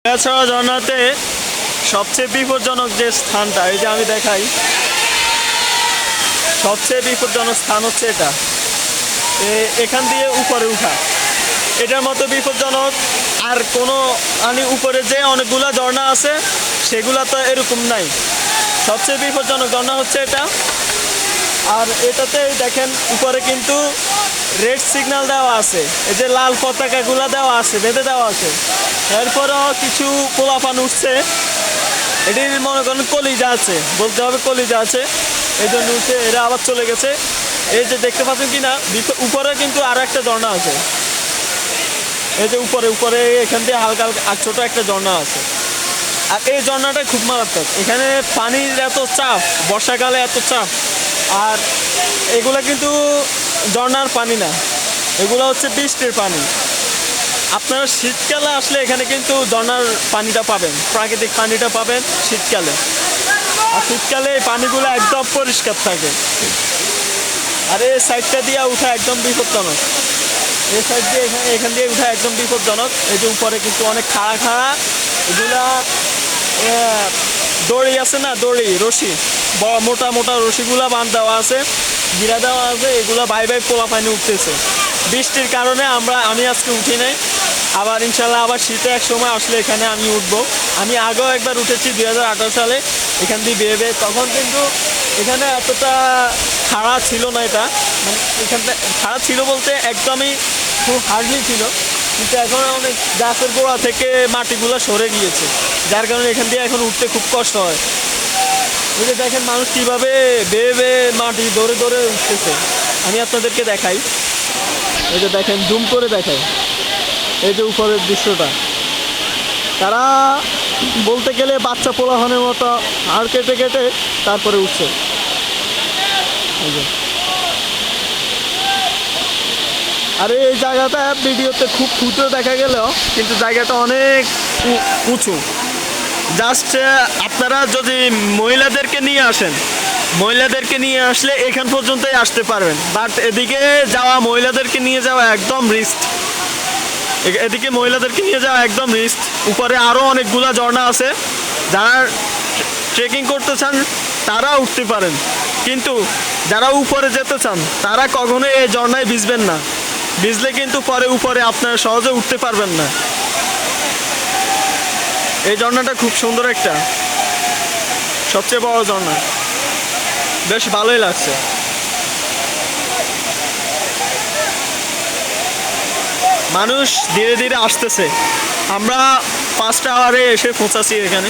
এছাড়া ঝর্ণাতে সবচেয়ে বিপজ্জনক যে স্থানটা, এই যে আমি দেখাই, সবচেয়ে বিপজ্জনক স্থান হচ্ছে এটা। এখান দিয়ে উপরে উঠা, এটার মতো বিপজ্জনক আর কোনো উপরে যে অনেকগুলা ঝর্ণা আছে সেগুলা তো এরকম নাই। সবচেয়ে বিপজ্জনক ঝর্ণা হচ্ছে এটা। আর এটাতে দেখেন উপরে কিন্তু রেড সিগন্যাল দেওয়া আছে, এই যে লাল পতাকাগুলো দেওয়া আছে, বেঁধে দেওয়া আছে। এরপরেও কিছু পোলাপান উঠছে, এটির মনে করেন কলিজা আছে, বলতে হবে কলিজা আছে, এই জন্য উঠছে। এরা আবার চলে গেছে। এই যে দেখতে পাচ্ছেন কি না, উপরে কিন্তু আরো একটা ঝর্ণা আছে। এই যে উপরে উপরে এখান দিয়ে হালকা হালকা আর ছোট একটা ঝর্ণা আছে। আর এই ঝর্ণাটা খুব মারাত্মক। এখানে পানির এত চাপ, বর্ষাকালে এত চাপ। আর এগুলো কিন্তু ঝর্ণার পানি না, এগুলো হচ্ছে বৃষ্টির পানি। আপনারা শীতকালে আসলে এখানে কিন্তু ঝর্ণার পানিটা পাবেন, প্রাকৃতিক পানিটা পাবেন শীতকালে। আর শীতকালে এই পানিগুলো একদম পরিষ্কার থাকে। আর এই সাইডটা দিয়ে উঠা একদম বিপজ্জনক। এই সাইড দিয়ে এখান দিয়ে উঠা একদম বিপজ্জনক। এই যে উপরে কিন্তু অনেক খাড়া খাড়া এগুলা দড়ি আছে না, দড়ি রশি, বড় মোটা মোটা রশিগুলা বাঁধ দেওয়া আছে, গিরা দেওয়া আছে, এগুলা ভাই ভাই পোলা পানি উঠতেছে। বৃষ্টির কারণে আমি আজকে উঠি নাই। আবার ইনশাল্লাহ আবার শীতে এক সময় আসলে এখানে আমি উঠবো। আমি আগেও একবার উঠেছি 2018 সালে এখান দিয়ে বেয়ে। তখন কিন্তু এখানে এতটা খাড়া ছিল না। এটা মানে এখানটা খাড়া ছিল বলতে একদমই খুব হার্ডলি ছিল, কিন্তু এখন অনেক গাছের গোড়া থেকে মাটিগুলো সরে গিয়েছে, যার কারণে এখান দিয়ে এখন উঠতে খুব কষ্ট হয়। ওই যে দেখেন মানুষ কীভাবে বেয়ে বেয়ে মাটি ধরে ধরে উঠতেছে। আমি আপনাদেরকে দেখাই, এই যে দেখেন, জুম করে দেখাই, এই যে উপরের দৃশ্যটা। তারা বলতে গেলে বাচ্চা পোলাহানের মতো হাড় কেটে কেটে তারপরে উঠছে। আর এই জায়গাটা ভিডিওতে খুব ক্ষুদ্র দেখা গেলেও কিন্তু জায়গাটা অনেক উঁচু। জাস্ট আপনারা যদি মহিলাদেরকে নিয়ে আসেন, মহিলাদেরকে নিয়ে আসলে এখান পর্যন্তই আসতে পারবেন। বাট এদিকে যাওয়া, মহিলাদেরকে নিয়ে যাওয়া একদম রিস্ক। এদিকে মহিলাদেরকে নিয়ে যাওয়া একদম রিস্ক। উপরে আরও অনেকগুলা ঝর্ণা আছে, যারা ট্রেকিং করতে চান তারা উঠতে পারেন, কিন্তু যারা উপরে যেতে চান তারা কখনোই এই ঝর্ণায় ভিজবেন না। ভিজলে কিন্তু পরে উপরে আপনারা সহজে উঠতে পারবেন না। এই ঝর্ণাটা খুব সুন্দর, একটা সবচেয়ে বড় ঝর্ণা, বেশ ভালোই লাগছে। মানুষ ধীরে ধীরে আসতেছে। আমরা 5টা আওয়ারে এসে পৌঁছাছি এখানে।